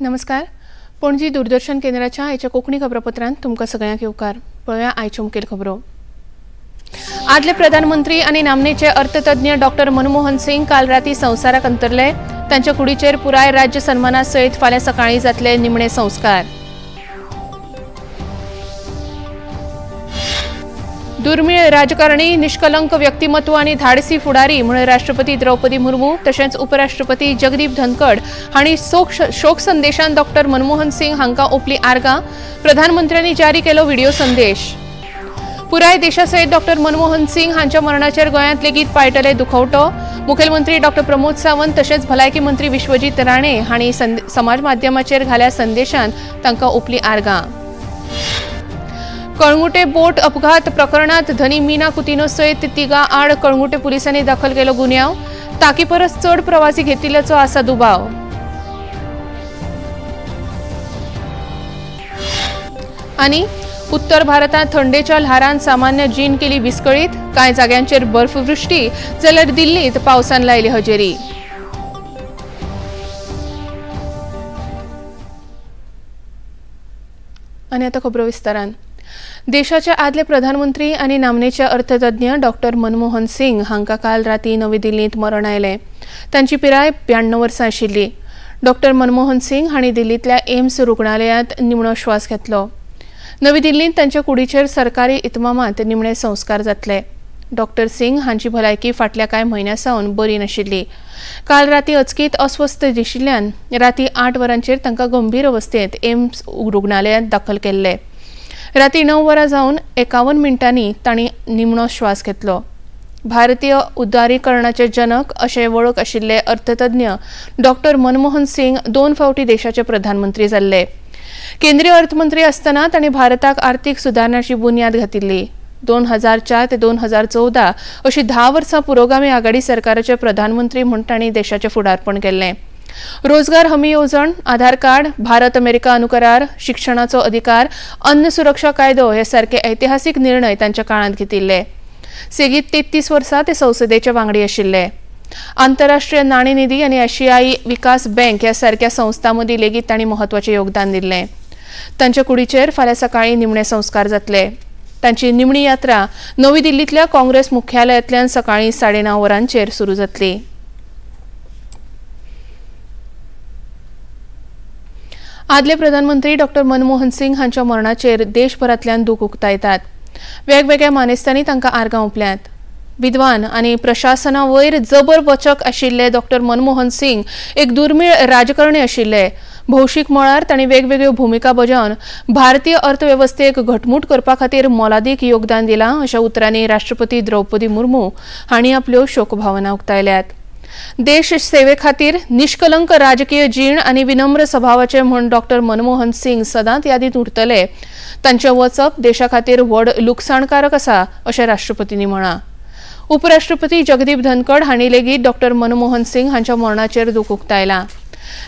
नमस्कार. पणजी दूरदर्शन केंद्राच्या आयच्या कोंकणी खबरापत्रांत तुमकां सगळ्यांक येवकार. पळोवया आयच्यो मुखेल खबरो. आदले प्रधानमंत्री आनी नामनेचे अर्थतज्ञ डॉक्टर मनमोहन सिंग काल राती संवसाराक अंतरले. तांच्या कुडीचेर पुराय राज्य सन्माना सयत फाल्यां सकाळीं जातले निमणे संस्कार. दुर्मिळ राजकारणी, निष्कलंक व्यक्तिमत्व आनी धाडसी फुडारी म्हूण राष्ट्रपती द्रौपदी मुर्मू तशेंच उपराष्ट्रपती जगदीप धनखड हांणी शोक संदेशान डॉक्टर मनमोहन सिंग हांकां ओपली आर्गां. प्रधानमंत्र्यांनी जारी केलो व्हिडिओ संदेश. पुराय देशासयत डॉक्टर मनमोहन सिंग हांच्या मरणाचेर गोंयांत लेगीत पायटले दुखवटो. मुखेलमंत्री डॉक्टर प्रमोद सावंत तशेंच भलायकी मंत्री विश्वजीत राणे हांणी समाज माध्यमाचेर घाल्या संदेशांत तांकां ओपली आर्गां. कळंगुटे बोट अपघात प्रकरणात धनी मीना कुतिनो सयत तिगां आड कळंगुटे पुलिसांनी दाखल केलो गुन्यांव. ताकी परस चड प्रवासी घेतिल्ल्याचो आसा दुबाव. आनी उत्तर भारतांत थंडेच्या ल्हारान सामान्य जीण केली विस्कळीत. कांय जाग्यांचेर बर्फवृश्टी जाल्यार दिल्लीत पावसान लायली हजेरी. आनी आतां खबरो विस्तारान. देशाचे आदले प्रधानमंत्री आनी नामनेचे अर्थतज्ञ डॉक्टर मनमोहन सिंग हांकां काल राती नवी दिल्लींत मरण आयलें. तांची पिराय 92 वर्सां आशिल्ली. डॉक्टर मनमोहन सिंग हांणी दिल्लींतल्या एम्स रुग्णालयांत निमणो श्वास घेतलो. नवी दिल्लींत तांच्या कुडीचेर सरकारी इतमामांत निमणे संस्कार जातले. डॉक्टर सिंग हांची भलायकी फाटल्या कांय म्हयन्यां सावन बरी नाशिल्ली. काल राती अचकीत अस्वस्थ दिशिल्ल्यान राती 8 वरांचेर तांकां गंभीर अवस्थेंत एम्स रुग्णालयांत दाखल केल्ले. राती 9 वरां जावन 51 मिनटांनी तांणी निमणो श्वास घेतलो. भारतीय उदारीकरणाचे जनक अशें वळख आशिल्ले अर्थतज्ञ डॉक्टर मनमोहन सिंग 2 फावटी देशाचे प्रधानमंत्री जाल्ले. केंद्रीय अर्थमंत्री आसतना तांणी भारताक आर्थीक सुदारणाची बुन्याद घातिल्ली. 2004 ते 2014 अशी 10 वर्सां पुरोगामी आघाडी सरकाराचे प्रधानमंत्री म्हूण तांणी देशाचें फुडारपण केल्लें. रोजगार हमी येवजण, आधार कार्ड, भारत अमेरिका अनुकरार, शिक्षणाचो अधिकार, अन्न सुरक्षा कायदो हे सारखे ऐतिहासीक निर्णय तांच्या काळांत घेतिल्ले. सेगीत 33 वर्सां ते संसदेचे वांगडी आशिल्ले. आंतरराष्ट्रीय नाणेनिधी आनी आशियाई विकास बँक ह्या सारक्या संस्थां मदीं लेगीत तांणी म्हत्वाचें योगदान दिल्लें. तांच्या कुडीचेर फाल्यां सकाळीं निमणे संस्कार जातले. तांची निमणी यात्रा नवी दिल्लींतल्या काँग्रेस मुख्यालयांतल्यान सकाळीं 9:30 वरांचेर सुरू जातली. आदले प्रधानमंत्री डॉक्टर मनमोहन सिंग हांच्या मरणाचेर देशभरांतल्यान दूख उक्तायतात. वेगवेगळ्या मानेस्तांनी तांकां आर्गां ओंपल्यांत. विद्वान आनी प्रशासना वयर जबर वचक आशिल्ले डॉक्टर मनमोहन सिंग एक दुर्मिळ राजकारणी आशिल्ले. भौशीक मळार तांणी वेगवेगळ्यो भुमिका बजावन भारतीय अर्थवेवस्थेक घटमूट करपा खातीर मोलादीक योगदान दिलां अशा उतरांनी राष्ट्रपती द्रौपदी मुर्मू हांणी आपल्यो शोकभावना उक्तायल्यात. देश सेवे खातीर निष्कलंक राजकीय जीण आनी विनम्र स्वभावाचे म्हूण डॉक्टर मनमोहन सिंग सदांच यादींत उरतले. तांचें वचप देशा खातीर व्हड लुकसाणकारक आसा अशें राष्ट्रपतींनी म्हळां. उपराष्ट्रपती जगदीप धनखड हांणी लेगीत डॉक्टर मनमोहन सिंग हांच्या मरणाचेर दूख उक्तायलां.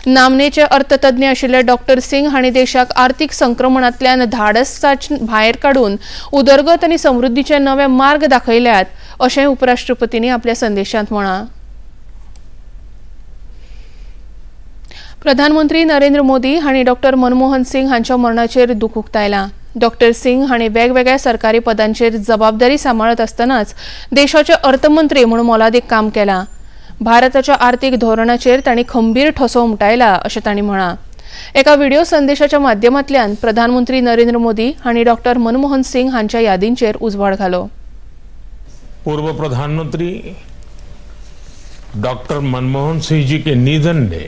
नामनेचे अर्थतज्ञ आशिल्ले डॉक्टर सिंग हांणी देशाक आर्थीक संक्रमणांतल्यान धाडसाच्यान भायर काडून उदरगत आनी समृद्धीचे नवे मार्ग दाखयल्यात अशें उपराष्ट्रपतींनी आपल्या संदेशांत म्हळां. प्रधानमंत्री नरेंद्र मोदी हांणी डॉक्टर मनमोहन सिंग हांच्या मरणाचेर दूख उक्तायलां. डॉक्टर सिंग हांणी वेगवेगळ्या सरकारी पदांचेर जबाबदारी सांबाळत आसतनाच देशाचे अर्थमंत्री म्हूण मोलादीक काम केलां. भारताच्या आर्थीक धोरणाचेर तांणी खंबीर ठसो उमटायला अशें तांणी म्हळां. एका व्हिडिओ संदेशाच्या माध्यमांतल्यान प्रधानमंत्री नरेंद्र मोदी हांणी डॉक्टर मनमोहन सिंग हांच्या यादींचेर उजवाड घालो. पूर्व प्रधानमंत्री डॉक्टर मनमोहन सिंह जी के निधन ने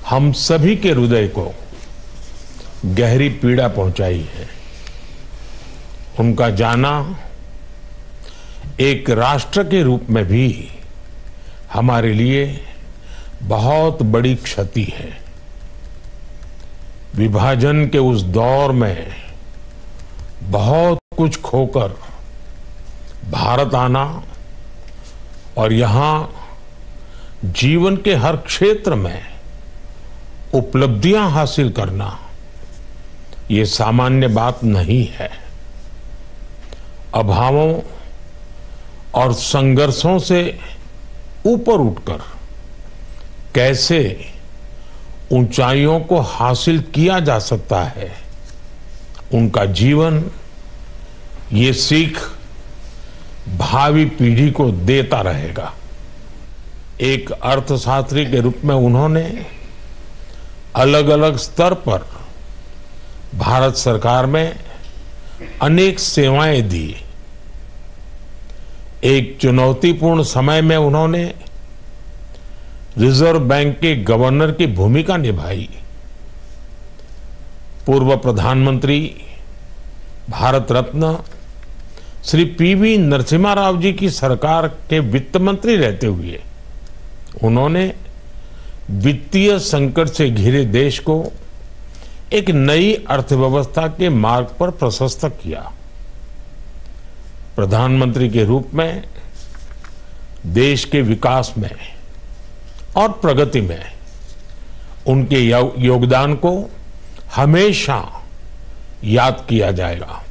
हम सभी के हृदय को गहरी पीड़ा पहुंचाई है. उनका जाना एक राष्ट्र के रूप में भी हमारे लिए बहुत बड़ी क्षति है. विभाजन के उस दौर में बहुत कुछ खोकर भारत आना और यहां जीवन के हर क्षेत्र में उपलब्धियां हासिल करना ये सामान्य बात नहीं है. अभावों और संघर्षों से ऊपर उठकर कैसे ऊंचाइयों को हासिल किया जा सकता है, उनका जीवन ये सीख भावी पीढ़ी को देता रहेगा। एक अर्थशास्त्री के रूप में उन्होंने अलग अलग स्तर पर भारत सरकार में अनेक सेवाएं दी। एक चुनौतीपूर्ण समय में उन्होंने रिजर्व बैंक के गवर्नर की भूमिका निभाई। पूर्व प्रधानमंत्री भारत रत्न श्री पीवी नरसिम्हा राव जी की सरकार के वित्त मंत्री रहते हुए उन्होंने वित्तीय संकट से घिरे देश को एक नई अर्थव्यवस्था के मार्ग पर प्रशस्त किया। प्रधानमंत्री के रूप में देश के विकास में और प्रगति में उनके योगदान को हमेशा याद किया जाएगा।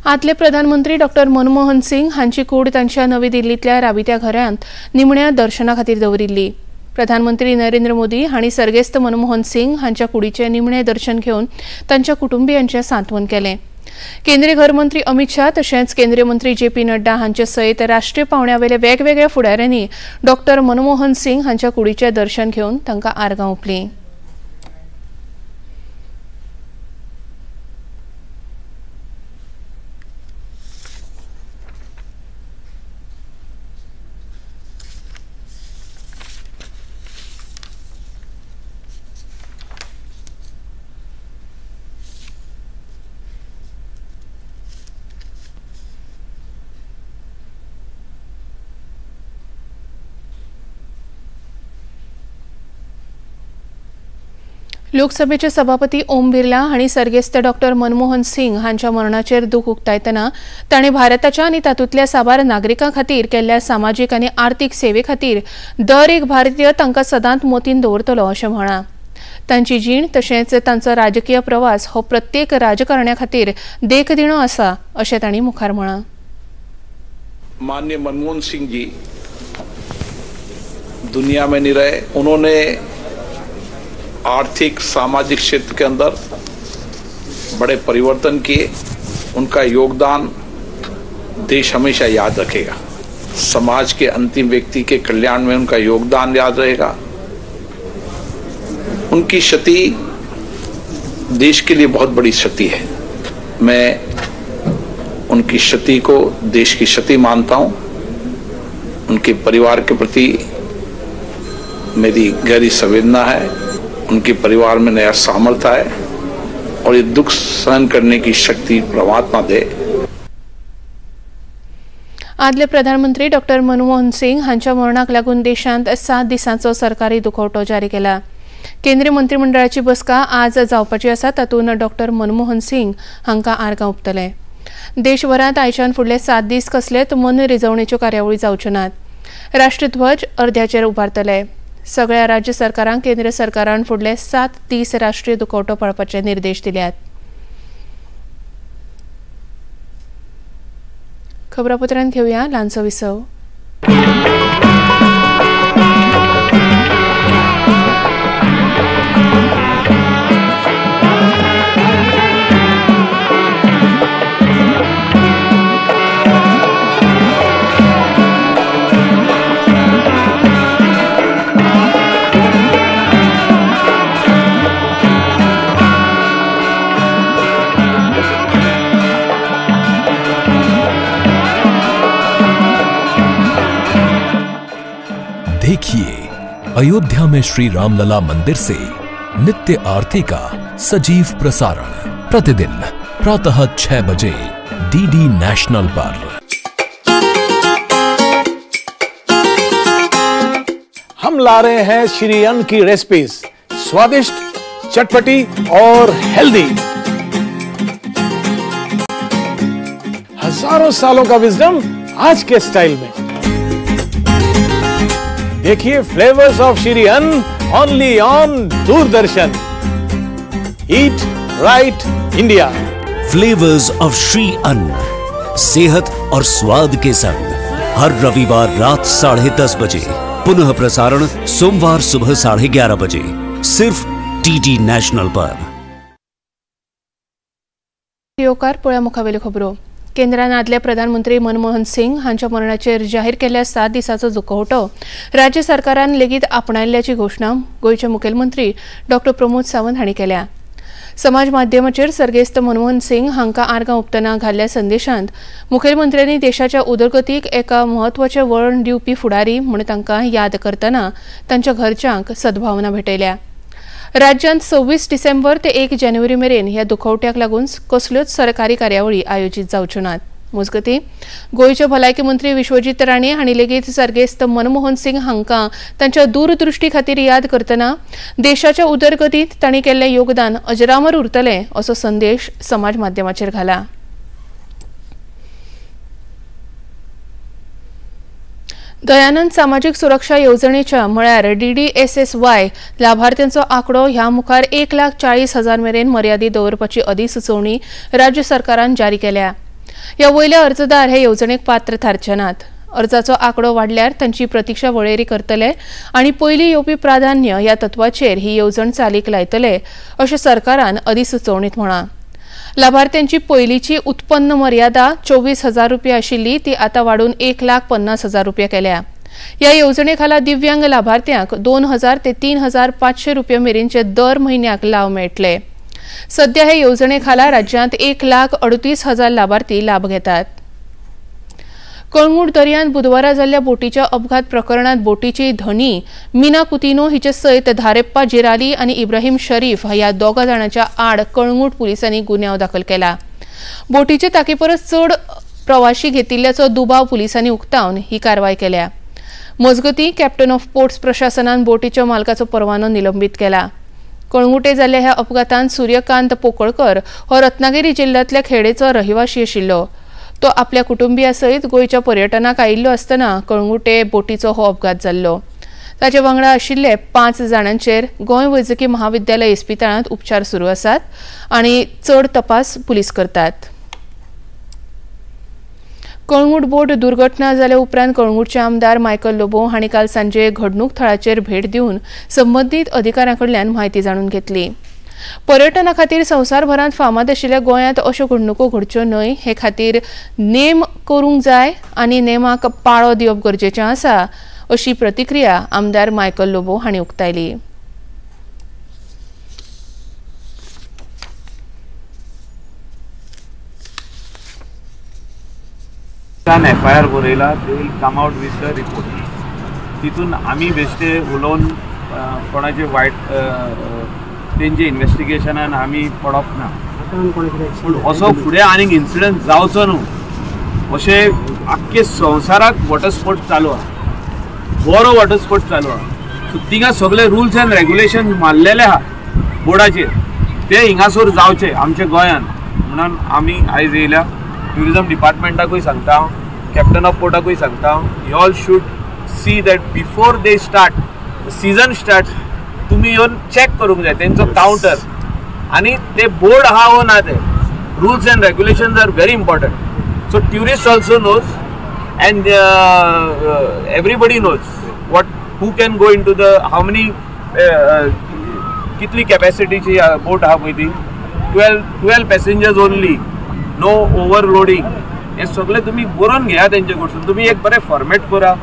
आदले प्रधानमंत्री डॉक्टर मनमोहन सिंग हांची कूड तांच्या नवी दिल्लीतल्या राबित्या घरांत निमण्या दर्शना खातीर दवरिल्ली। प्रधानमंत्री नरेंद्र मोदी हांणी सर्गेस्त मनमोहन सिंग हांच्या कुडीचे निमणे दर्शन घेवन तांच्या कुटुंबियांचे सांत्वन केलें। केंद्रीय घरमंत्री अमित शाह तशेंच केंद्रीय मंत्री जे.पी. नड्डा हांचे सयत राष्ट्रीय पावण्यावेले वेगवेगळ्या फुडाऱ्यांनी डॉक्टर मनमोहन सिंग हांच्या कुडीचे दर्शन घेवन तांकां आर्गां ओंपलीं। लोकसभेचे सभापती ओम बिर्ला हांणी सर्गेस्त डॉक्टर मनमोहन सिंग हांच्या मरणाचेर दुख उक्तायतना ताणें भारताच्या आनी तातूंतल्या साबार नागरिकां खातीर केल्ल्या सामाजीक आनी आर्थीक सेवे खातीर दर एक भारतीय तांकां सदांच मतीन दवरतलो अशें म्हळां। तांची जीण तशेंच तांचो राजकीय प्रवास हो प्रत्येक राजकारण्या खातीर देखदिणो आसा अशें तांणी मुखार म्हळां। माननीय मनमोहन सिंह जी दुनिया में नहीं रहे, उन्होंने आर्थिक सामाजिक क्षेत्र के अंदर बड़े परिवर्तन किए। उनका योगदान देश हमेशा याद रखेगा। समाज के अंतिम व्यक्ति के कल्याण में उनका योगदान याद रहेगा। उनकी क्षति देश के लिए बहुत बड़ी क्षति है। मैं उनकी क्षति को देश की क्षति मानता हूं। उनके परिवार के प्रति मेरी गहरी संवेदना है। उनके परिवार में नया सामर्थ्य है और ये दुख सहन करने की शक्ति परमात्मा दे। आदले प्रधानमंत्री डॉक्टर मनमोहन सिंग हांच्या मरणाक लागून देशांत 7 दिसांचो सरकारी दुखवटो जारी केला। केंद्रीय मंत्रिमंडळाची बसका आज जावपाची आसा, तातूंत डॉक्टर मनमोहन सिंग हांकां आर्गां ओंपतले। देशभरांत आयच्यान फुडले 7 दीस कसलेच मनरिजवणेच्यो कार्यावळी जावच्यो नात। राष्ट्रध्वज अर्द्याचेर उबारतले। सगळ्या राज्य सरकारांक केंद्र सरकारान फुडले 7 दीस राष्ट्रीय दुखवटो पाळपाचे निर्देश दिल्यात। खबरापत्रांत घेवया ल्हानसो विसव। देखिए अयोध्या में श्री रामलला मंदिर से नित्य आरती का सजीव प्रसारण प्रतिदिन प्रातः 6 बजे डीडी नेशनल पर। हम ला रहे हैं श्री अन्न की रेसिपीज, स्वादिष्ट, चटपटी और हेल्दी। हजारों सालों का विजडम आज के स्टाइल में। देखिए फ्लेवर्स ऑफ श्री अन्न only on Doordarshan. Eat right India. Flavours of Shri अन्न, सेहत और स्वाद के संग हर रविवार रात 10:30 बजे पुनः प्रसारण सोमवार सुबह 11:30 बजे सिर्फ टीटी नेशनल पर। पळया मुखावेल्यो खबरो। केंद्रान आदले प्रधानमंत्री मनमोहन सिंग हांच्या मरणाचेर जाहीर केल्ल्या 7 दिसांचो दुखवटो राज्य सरकारान लेगीत आपणायल्ल्याची घोषणा गोंयचे मुखेलमंत्री डॉक्टर प्रमोद सावंत हांणी केल्या। समाज माध्यमाचेर सर्गेस्त मनमोहन सिंग हांकां आर्गां ओंपतना घाल्ल्या संदेशांत मुखेलमंत्र्यांनी देशाच्या उदरगतीक एका म्हत्वाचें वळण दिवपी फुडारी म्हूण तांकां याद करतना तांच्या घरच्यांक सद्भावना भेटयल्या। राज्यांत 26 डिसेंबर ते 1 जानेवारी मेरेन ह्या दुखवट्याक लागून कसल्योच सरकारी कार्यावळी आयोजीत जावच्यो नात। मजगतीं गोंयचे भलायकी मंत्री विश्वजीत राणे हांणी लेगीत सर्गेस्त मनमोहन सिंग हांकां तांच्या दूरदृश्टी खातीर याद करतना देशाच्या उदरगतींत तांणी केल्लें योगदान अजरामर उरतलें असो संदेश समाज माध्यमाचेर घाला। दयानंद सामाजिक सुरक्षा येवजणेच्या म्हळ्यार DDSSY लाभार्थ्यांचो आंकडो ह्या मुखार 1,40,000 मेरेन मर्यादीत दवरपाची अधिसुचोवणी राज्य सरकारान जारी केल्या। ह्या वयले अर्जदार हे येवजणेक पात्र थारचे नात। अर्जाचो आंकडो वाडल्यार तांची प्रतीक्षा वळेरी करतले आनी पयलीं येवपी प्राधान्य ह्या तत्वाचेर ही येवजण चालीक लायतले अशें सरकारान अधिसुचोवणीत म्हळां। लाभार्थ्यांची पयलींची उत्पन्न मर्यादा 24,000 रुपया आशिल्ली ती आतां वाडून 1,50,000 रुपया केल्या। ह्या येवजणे खाला दिव्यांग लाभार्थ्यांक 2,000 ते 3,500 रुपया मेरेनचे दर म्हयन्याक लाव मेळटले। सध्या हे येवजणे खाला राज्यांत 1,38,000 लाभार्थी लाभ घेतात। कळंगूट दर्यांत बुधवारा जाल्ल्या बोटीच्या अपघात प्रकरणात बोटीची धनी मीना कुतिनो हिचे सयत धारेप्पा जिराली आनी इब्राहिम शरीफ ह्या दोगा जाणांच्या आड कळंगूट पुलिसांनी गुन्यांव दाखल केला। बोटीचे ताके परस चड प्रवाशी घेतिल्ल्याचो दुबाव पुलिसांनी उक्तावन ही कारवाय केल्या। मजगतीं कॅप्टन ऑफ पोर्ट्स प्रशासनान बोटीच्या मालकाचो परवानो निलंबीत केला। कळंगुटे जाल्ल्या ह्या अपघातांत सूर्यकांत पोकळकर हो रत्नागिरी जिल्ल्यांतल्या खेडेचो रहिवाशी आशिल्लो। तो आपल्या कुटुंबिया सयत गोंयच्या पर्यटनाक आयिल्लो आसतना कळंगुटे बोटीचो हो अपघात जाल्लो। ताचे वांगडा आशिल्ले 5 जाणांचेर गोंय वैजकी महाविद्यालय इस्पितळांत उपचार सुरू आसात आनी चड तपास पुलीस करतात। कळंगूट बोट दुर्घटना जाल्या उपरांत कळंगूटचे आमदार मायकल लोबो हांणी काल सांजे घडणूक थळाचेर भेट दिवन संबंदीत अधिकाऱ्यांकडल्यान म्हायती जाणून घेतली। पर्यटना खातीर संवसारभरांत फामाद आशिल्ल्या गोंयांत अश्यो घडणुको घडच्यो न्हय हे खातीर नेम करूंक जाय आनी नेमाक पाळो दिवप गरजेचें आसा अशी प्रतिक्रिया आमदार मायकल लोबो हांणी उक्तायली। FIR बरयला they will come out with the report. तितून आमी बेश्टे उलोवन कोणाचे वायट तेंचे इन्वेस्टिगेशनान आमी पडप ना, पूण असो फुडें आनीक इन्सिडंट जावचो न्हू अशें आख्खे संवसाराक वॉटर स्पोर्ट्स चालू आहा, बरो वॉटर स्पोर्ट्स चालू आहा। सो थिंगा सगळे रुल्स एंड रेग्युलेशन मारलेले आहा बोर्डाचेर, ते हिंगासोर जावचे आमच्या गोंयान म्हणून आमी आयज येयल्या। ट्युरिजम डिपार्टमेंटाकूय सांगता हांव, कॅप्टन ऑफ पोर्टाकूय सांगता हांव, you all should see that before they start season start तुम्ही येऊन चेक करूंक जाय तेंचो काउंटर आनी ते बोर्ड आहा वो ना ते rules and regulations are very important. So tourist also knows and everybody knows what who can go into the how many कितली कॅपॅसिटीची बोट आहा पळय ती 12 पॅसेंजर्स ओनली, नो ओवरलोडिंग, हे सगळे तुम्ही बरोवन घेया तेंचे कडसून। तुम्ही एक बरें फॉर्मेट करा,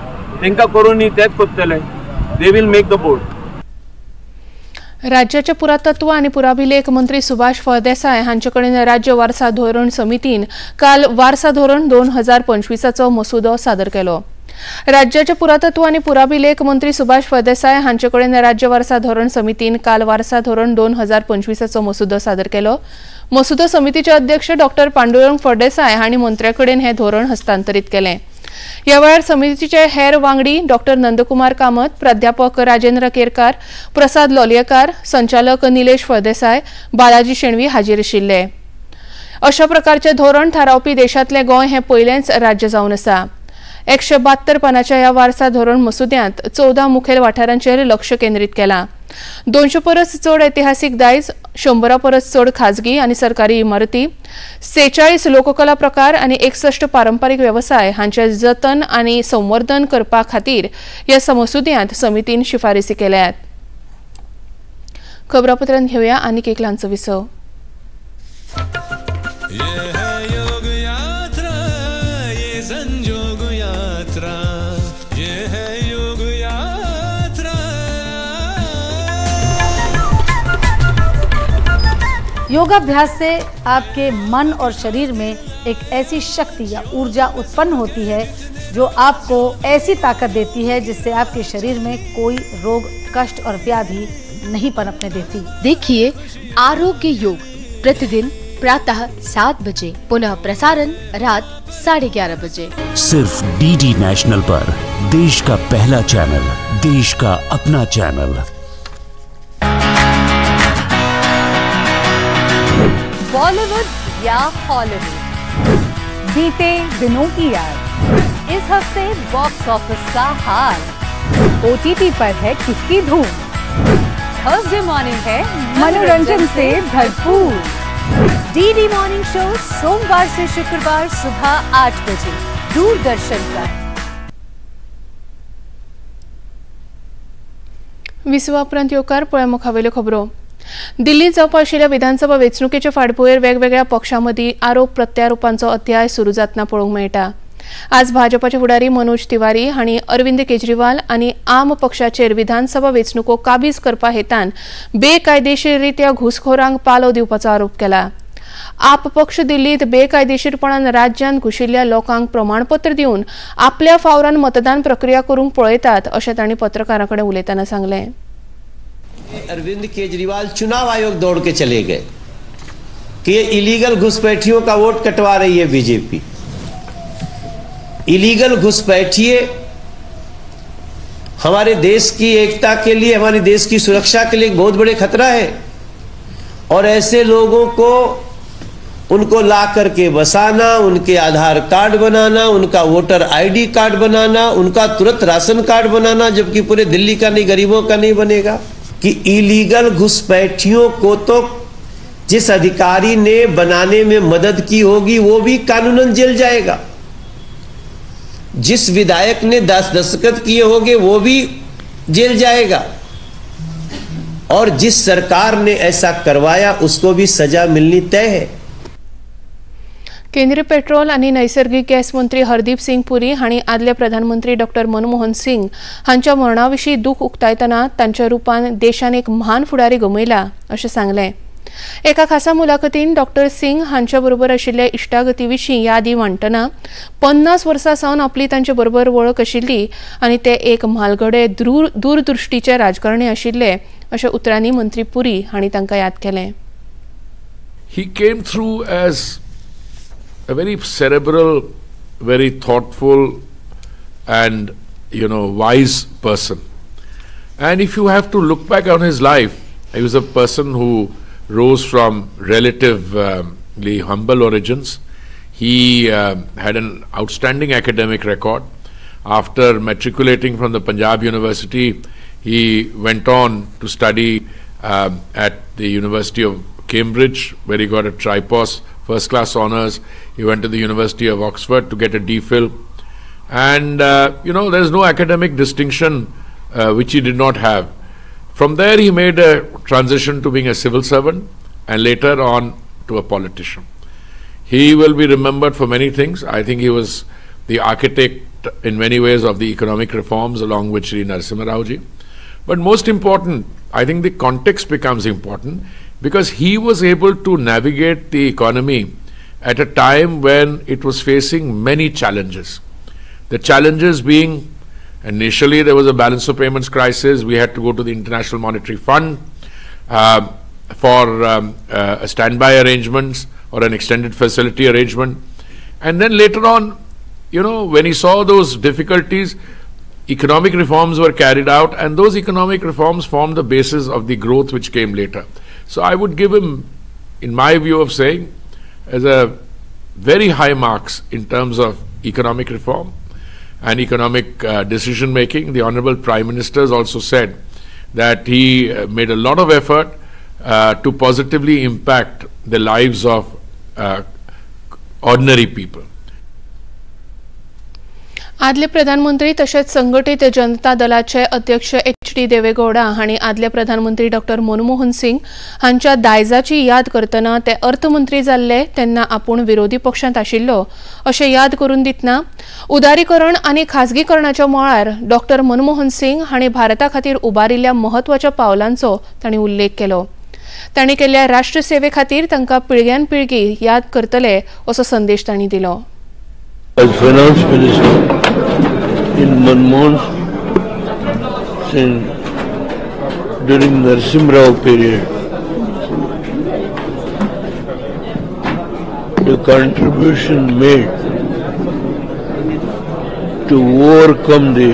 तेंकां करून न्ही तेच करतले, they will make the board. राज्याचे पुरातत्व आणि पुराभिलेख मंत्री सुभाष फळदेसाय हांचे कडेन राज्य वारसा धोरण समितीन काल वारसा धोरण 2025चो मसुदो सादर केलो। राज्याचे पुरातत्व आणि पुराभिलेख मंत्री सुभाष फळदेसाय हांचे कडेन राज्य वारसा धोरण समितीन काल वारसा धोरण 2025चो मसुदो सादर केलो। मसुदो समितीचे अध्यक्ष डॉक्टर पांडुरंग फळदेसाय हांणी मंत्र्याकडेन हे धोरण हस्तांतरीत केलें। ह्या वेळार समितीचे हेर वांगडी डॉक्टर नंदकुमार कामत, प्राध्यापक राजेंद्र केरकार, प्रसाद लोलयेकार, संचालक निलेश फळदेसाय, बालाजी शेणवी हाजीर आशिल्ले। अशा प्रकारचे धोरण थारावपी देशांतले गोंय हे पयलेंच राज्य जावन आसा। 172 पानाच्या या वारसा धोरण मसुद्यांत 14 मुखेल वाठारांचेर लक्ष केंद्रीत केलां. 200 परस चड ऐतिहासीक दायज, 100 परस चड खाजगी आनी सरकारी इमारती, 46 लोककला प्रकार आनी 61 पारंपारीक व्यवसाय हांचे जतन आनी संवर्धन करपा खातीर ह्या मसुद्यांत समितीन शिफारसी केल्यात. खबरापत्रांत घेवया आनीक एक ल्हानसो विसव. योगाभ्यास से आपके मन और शरीर में एक ऐसी शक्ति या ऊर्जा उत्पन्न होती है जो आपको ऐसी ताकत देती है जिससे आपके शरीर में कोई रोग, कष्ट और व्याधि नहीं पनपने देती. देखिए आरोग्य योग प्रतिदिन प्रातः 7 बजे, पुनः प्रसारण रात 11:30 बजे. सिर्फ डीडी नेशनल पर, देश का पहला चैनल, देश का अपना चैनल. बॉलीवुड या हॉलीवुड, बीते दिनों की याद, इस हफ्ते बॉक्स ऑफिस का हाल, OTT पर है किसकी धूम, थर्सडे मॉर्निंग है मनोरंजन से भरपूर. डीडी मॉर्निंग शो सोमवार से शुक्रवार सुबह 8 बजे दूरदर्शन पर. 20 उपरांत येवकार पळय मुखावेल्यो खबरो. दिल्लीत जावपा आशिल्ल्या विधानसभा वेंचणुकेच्या फाटभुंयेर वेगवेगळ्या पक्षांमदीं आरोप प्रत्यारोपांचो अध्याय सुरू जातना पळोवंक मेळटा. आज भाजपाचे फुडारी मनोज तिवारी हांणी अरविंद केजरीवाल आनी आम पक्षाचेर विधानसभा वेंचणुको काबीज करपा हेतान बेकायदेशीररित्या घुसखोरांक पालो दिवपाचो आरोप केला. आप पक्ष दिल्लीत बेकायदेशीरपणान राज्यांत घुशिल्ल्या लोकांक प्रमाणपत्र दिवन आपल्या फावरान मतदान प्रक्रिया करूंक पळयतात अशें तांणी पत्रकारां कडेन उलयतना सांगलें. अरविंद केजरीवाल चुनाव आयोग दौड़ के चले गए कि ये इलीगल घुसपैठियों का वोट कटवा रही है बीजेपी. इलीगल घुसपैठिए हमारे देश की एकता के लिए, हमारे देश की सुरक्षा के लिए एक बहुत बड़े खतरा है. और ऐसे लोगों को उनको ला करके बसाना, उनके आधार कार्ड बनाना, उनका वोटर आईडी कार्ड बनाना, उनका तुरंत राशन कार्ड बनाना, जबकि पूरे दिल्ली का नहीं, गरीबों का नहीं बनेगा. कि इलीगल घुसपैठियों को तो जिस अधिकारी ने बनाने में मदद की होगी वो भी कानूनन जेल जाएगा. जिस विधायक ने दस्तखत किए होंगे वो भी जेल जाएगा. और जिस सरकार ने ऐसा करवाया उसको भी सजा मिलनी तय है. केंद्रीय पेट्रोल आनी नैसर्गिक गॅस मंत्री हरदीप सिंग पुरी हांणी आदले प्रधानमंत्री डॉक्टर मनमोहन सिंग हांच्या मरणाविशीं दूख उक्तायतना तांच्या रुपान देशान एक महान फुडारी गमयला अशें सांगलें. एका खासा मुलाखतीन डॉक्टर सिंग हांच्या बरोबर आशिल्ल्या इश्टागती विशीं यादी मांडटना 50 वर्सां सावन आपली तांचे बरोबर वळख आशिल्ली आनी ते एक म्हालगडे दूरदृश्टीचे राजकारणी आशिल्ले अशा उतरांनी मंत्री पुरी हांणी तांकां याद केलें. He came through as a very cerebral, very thoughtful and, wise person. And if you have to look back on his life, he was a person who rose from relatively humble origins. He had an outstanding academic record. After matriculating from the Punjab University, he went on to study at the University of Cambridge, where he got a tripos, first class honors. He went to the University of Oxford to get a DPhil. And, there's no academic distinction which he did not have. From there, he made a transition to being a civil servant and later on to a politician. He will be remembered for many things. I think he was the architect in many ways of the economic reforms along with Sri Narasimha Rao ji. But most important, I think the context becomes important, because he was able to navigate the economy at a time when it was facing many challenges. The challenges being, initially there was a balance of payments crisis. We had to go to the International Monetary Fund for a standby arrangements or an extended facility arrangement. And then later on, when he saw those difficulties, economic reforms were carried out, and those economic reforms formed the basis of the growth which came later. So I would give him, in my view of saying, as a very high marks in terms of economic reform. and economic decision making. The Honorable Prime Minister has also said that he made a lot of effort to positively impact the lives of ordinary people. आदले प्रधानमंत्री तसेच संघटित जनता दलाचे अध्यक्ष HD Deve Gowda हांणी आदले प्रधानमंत्री doctor Manmohan Singh हांच्या दायजाची याद करतना ते अर्थमंत्री जाल्ले तेन्ना आपूण विरोधी पक्षांत आशिल्लो अशें याद करून दितना उदारीकरण आनी खाजगीकरणाच्या मळार डॉक्टर मनमोहन सिंग हांणी भारता खातीर उबारिल्ल्या म्हत्वाच्या पावलांचो तांणी उल्लेख केलो. तांणी केल्ल्या राष्ट्रसेवे खातीर तांकां पिळग्यान पिळगी याद करतले असो संदेश तांणी दिलो. As finance minister in Manmohan Singh during Narasimha Rao period, the contribution made to overcome the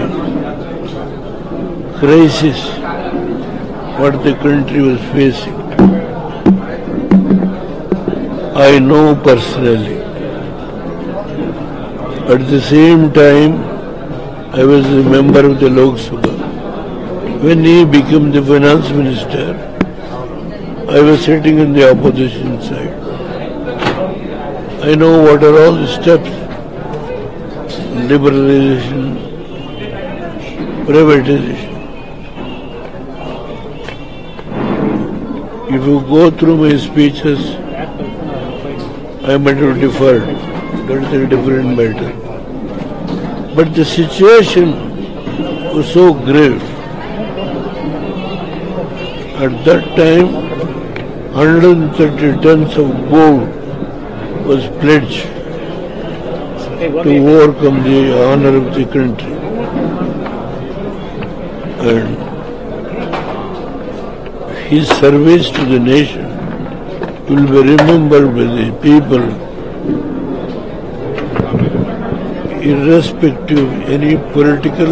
crisis what the country was facing, I know personally. At the same time, I was a member of the Lok Sabha. When he became the finance minister, I was sitting in the opposition side. I know what are all the steps: liberalization, privatization. If you go through my speeches, I might have deferred. That is a different matter. But the situation was so grave. At that time, 130 tons of gold was pledged to overcome the honor of the country. And his service to the nation will be remembered by the people irrespective of any political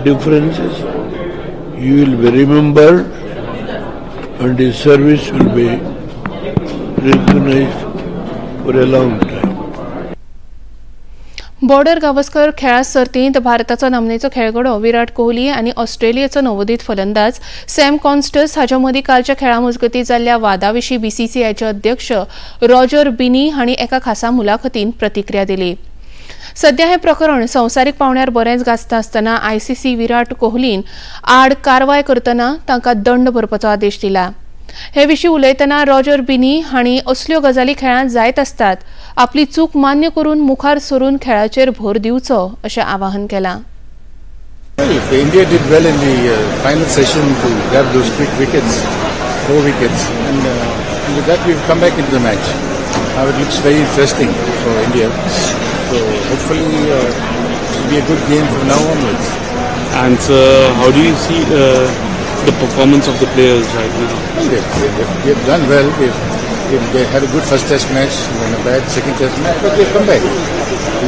differences. You will be remembered and his service will be recognized for a long time. Border Gavaskar खेळा सर्तींत भारताचो नामनेचो खेळगडो विराट कोहली आनी ऑस्ट्रेलियाचो नवोदित फलंदाज Sam कॉन्स्टस हाच्या मदीं कालच्या खेळा मजगतीं जाल्ल्या वादाविशीं BCCIचे अध्यक्ष रॉजर बिनी हांणी एका खासा मुलाखतींत प्रतिक्रिया दिली. सध्या हे प्रकरण संवसारीक पावंड्यार बरेंच गाजता आसतना ICC विराट कोहलीन आड कारवाय करतना तांकां दंड भरपाचो आदेश दिला. हे विशीं उलयतना रॉजर बिनी हांणी असल्यो गजाली खेळांत जायत आसतात, आपली चूक मान्य करून मुखार सरून खेळाचेर भर दिवचो अशें आवाहन केलां. India did well in the final session to grab those quick wickets, 4 wickets, and with that we've come back into the match. Now it looks very interesting for India. So hopefully it will be a good game from now onwards. And how do you see the performance of the players right now? Well, they've done well. They had a good first test match and a bad second test match, but they've come back.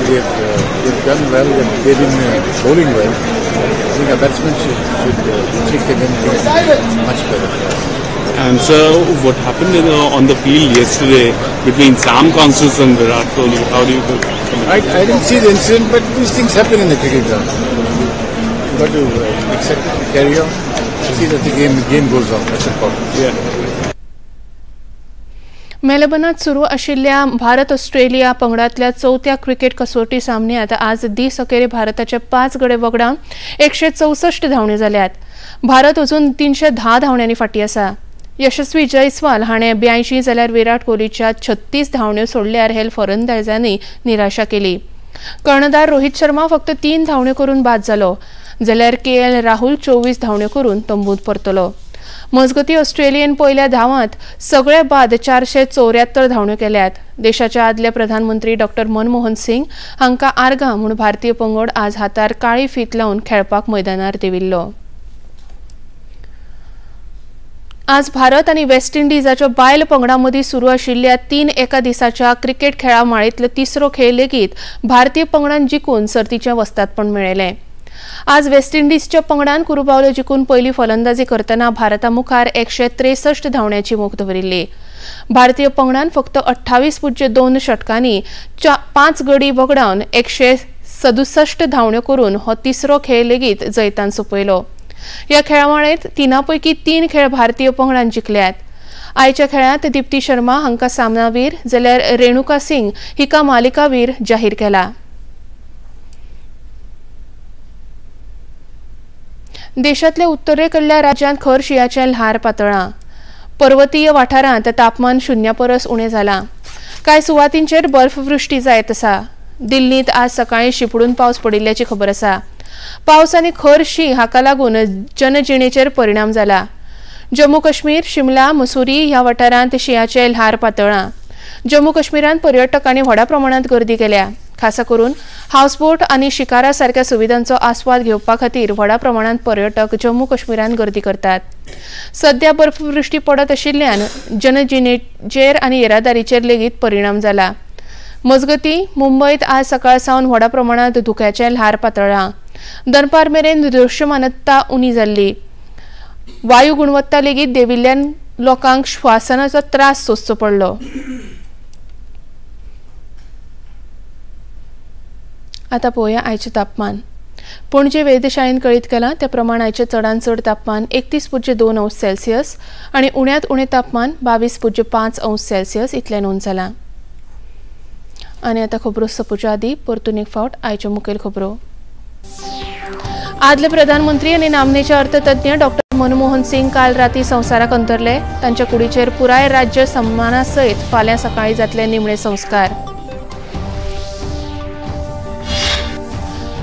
They've done well. They've been bowling well. I think our batsmen should take them much better. And so, what happened on the field yesterday between Sam Constance and Virat Kohli? How do you feel? I didn't see the incident, but these things happen in the cricket ground. You've got to accept it, carry on, see that the game goes on. That's important. Yeah. मेलबर्नात सुरू आशिल्ल्या Bharat Australia पंगडांतल्या 4थ्या cricket कसोटी सामन्यांत आज दीस अखेर भारताचे 5 गडे वगडावन 164 धांवड्यो जाल्यात. भारत अजून 310 धांवड्यांनी फाटीं आसा. यशस्वी जयस्वाल हाणें 82 जाल्यार विराट कोहलीच्या 36 धांवड्यो सोडल्यार हेर फलंदाजांनी निराशा केली. कर्णधार रोहित शर्मा फक्त 3 धांवड्यो करून बाद जालो, जाल्यार KL राहुल 24 धांवड्यो करून तंबूत परतलो. मजगतीं ऑस्ट्रेलियन पयल्या धावांत सगळे बाद 474 धांवड्यो केल्यात. देशाचे आदले प्रधानमंत्री डॉक्टर मनमोहन सिंग हांकां आर्गां म्हूण भारतीय पंगड आज हातार काळी फीत लावन खेळपाक मैदानार देविल्लो. आज भारत आनी वेस्ट इंडिजाच्या बायल पंगडां मदीं सुरू आशिल्ल्या 3 एका दिसाच्या क्रिकेट खेळा माळेंतलो तिसरो खेळ लेगीत भारतीय पंगडान जिखून सर्तीचें वस्तादपण मेळयलें. आज वेस्ट इंडीजच्या पंगडान कुरुबावलो जिखून पयली फलंदाजी करतना भारता मुखार 163 धांवड्यांची मोख दवरिल्ली. भारतीय पंगडान फक्त 28.2 षटकांनी 5 गडी वगडावन 67 धावण्यो करून हो तिसरो खेळ लेगीत जैतान सोपयलो। ह्या खेळावळेंत 3 पैकी 3 खेळ भारतीय पंगडान जिखल्यात। आयच्या खेळांत दीप्ती शर्मा हांकां सामनावीर जाल्यार रेणुका सिंग हिका मालिकावीर जाहीर केला। देशांतल्या उत्तरेकडल्या राज्यांत खर शिंयाचें ल्हार पातळ्ळां। पर्वतीय वाठारांत तापमान 0 परस उणें जालां। कांय सुवातींचेर बर्फवृश्टी जायत आसा। दिल्लींत आज सकाळीं शिपडून पावस पडिल्ल्याची खबर आसा। पावस आनी खर शीं हाका लागून जनजिणेचेर परिणाम जाला। जम्मू काश्मीर, शिमला, मसुरी ह्या वाठारांत शिंयाचें ल्हार पातळ्ळां। जम्मू काश्मीरांत पर्यटकांनी व्हडा प्रमाणांत गर्दी केल्या। खासा करून हाऊसबोट आनी शिकारा सारक्या सुविधांचो आस्वाद घेवपा खातीर व्हडा प्रमाणांत पर्यटक जम्मू काश्मीरांत गर्दी करतात। सध्या बर्फवृश्टी पडत आशिल्ल्यान जनजिणेचेर आनी येरादारीचेर लेगीत परिणाम जाला। मजगतीं मुंबयत आज सकाळसावन व्हडा प्रमाणांत धुक्याचें ल्हार पातळ्ळां। दनपार मेरेन दृश्यमानता उणी जाल्ली। वायू गुणवत्ता लेगीत देविल्ल्यान लोकांक श्वासनाचो त्रास सोंसचो पडलो। आता पळोवया आयचें तापमान। पणजे वेधशाळेन कळीत केलां त्या प्रमाण आयचें चडांत चड तापमान 31.2 अंश सेल्सियस आनी उण्यांत उणें तापमान 22.5 अंश सेल्सियस इतलें नोंद जालां। आनी आतां खबरो सोंपोवच्या आदीं परतून एक फावट आयच्यो मुखेल खबरो। आदले प्रधानमंत्री आनी नामनेचे अर्थतज्ञ डॉक्टर मनमोहन सिंग काल राती संवसाराक अंतरले। तांच्या कुडीचेर पुराय राज्य सन्माना सयत फाल्यां सकाळीं जातले निमणे संस्कार।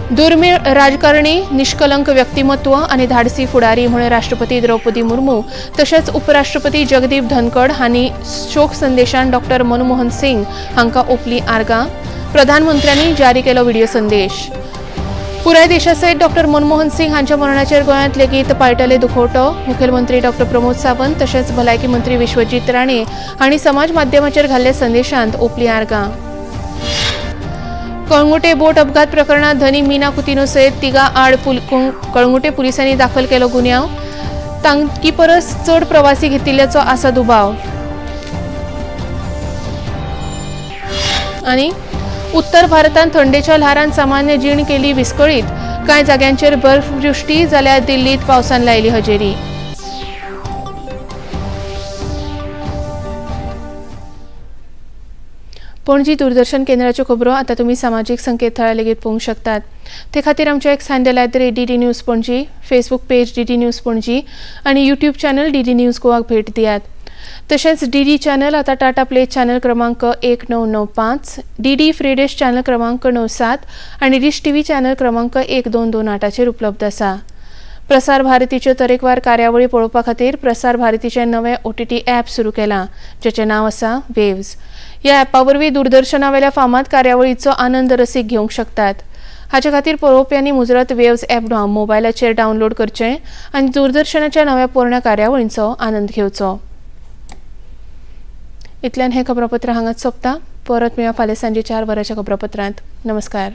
दुर्मिळ राजकारणी, निष्कलंक व्यक्तिमत्व आनी धाडसी फुडारी म्हूण राष्ट्रपती द्रौपदी मुर्मू तशेंच उपराष्ट्रपती जगदीप धनखड हांणी शोक संदेशान डॉक्टर मनमोहन सिंग हांकां ओपली आर्गां। प्रधानमंत्र्यांनी जारी केलो व्हिडिओ संदेश। पुराय देशासयत डॉक्टर मनमोहन सिंग हांच्या मरणाचेर गोंयांत लेगीत पाळटले दुखवटो। मुखेलमंत्री डॉक्टर प्रमोद सावंत तशेंच भलायकी मंत्री विश्वजीत राणे हांणी समाज माध्यमाचेर घाल्ले संदेशांत ओपली आर्गां। कळंगुटे बोट अपघात प्रकरणात धनी मीना कुतिनो सयत तिगा आड कळंगुटे पुलिसांनी दाखल केलो गुन्यांव। तांकी परस चड प्रवासी घेतिल्ल्याचो आसा दुबाव। आनी उत्तर भारतांत थंडेच्या ल्हारान सामान्य जीण केली विस्कळीत। कांय जाग्यांचेर बर्फवृश्टी जाल्यार दिल्लीत पावसान लायली हजेरी। पणजी दूरदर्शन केंद्राच्यो खबरो आता तुम्ही सामाजीक संकेतथळार लेगीत पळोवंक शकतात। ते खातीर आमचे x handle @DD news Panaji, Facebook page DD news Panaji आनी यूट्यूब चॅनल DD न्यूज गोवाक भेट दियात। तशेंच DD चॅनल आता टाटा प्ले चॅनल क्रमांक 1995, DD फ्री डिश चॅनल क्रमांक 97 आनी डिश TV चॅनल क्रमांक 1228 उपलब्ध आसा। प्रसार भारतीच्यो तरेकवार कार्यावळी पळोवपा खातीर प्रसार भारतीचें नवें OTT ॲप सुरू केलां, जेचें नांव आसा वेव्स। ह्या ॲपा वरवीं दूरदर्शनावेल्या फामाद कार्यावळीचो आनंद रसीक घेवंक शकतात। हाचे खातीर पळोवप्यांनी मुजरत वेव्स ॲप मोबायलाचेर डावनलोड करचें आनी दूरदर्शनाच्या नव्या पोरण्या कार्यावळींचो आनंद घेवचो। इतल्यान हें खबरापत्र हांगाच सोंपता। परत मेळया फाल्यां सांजे 4 वरांच्या खबरापत्रांत। नमस्कार।